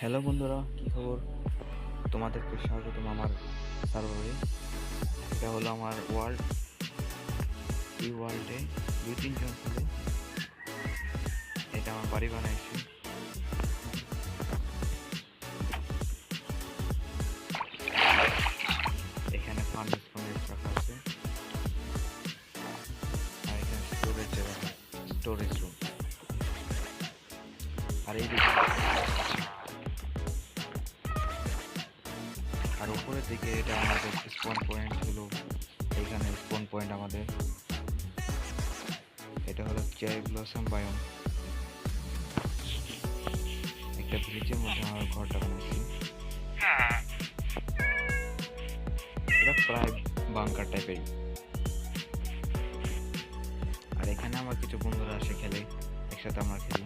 Hello বন্ধুরা, কি খবর? তোমাদেরকে স্বাগতম আমার সার্ভারে। এটা হলো আমার ওয়ার্ল্ড। এই ওয়ার্ল্ডে 2-3 জন ছিল। এটা আমার বাড়ি বানাইছি। এখানে ফার্নেস রাখা আছে, আর এখানে স্টোরেজ রুম। আর এইদিকে আর উপরের দিকে এটা আমাদের স্পন পয়েন্ট হলো। এখানে স্পন পয়েন্ট আমাদের। এটা হলো চেরি ব্লসম বায়োম। একটা ব্রিজের মধ্যে আমার ঘরটা বানাইছি। এটা প্রায় বাংকার টাইপের। আর এখানে আমার কিছু বন্ধুরা আসে খেলে, একসাথে আমরা খেলি।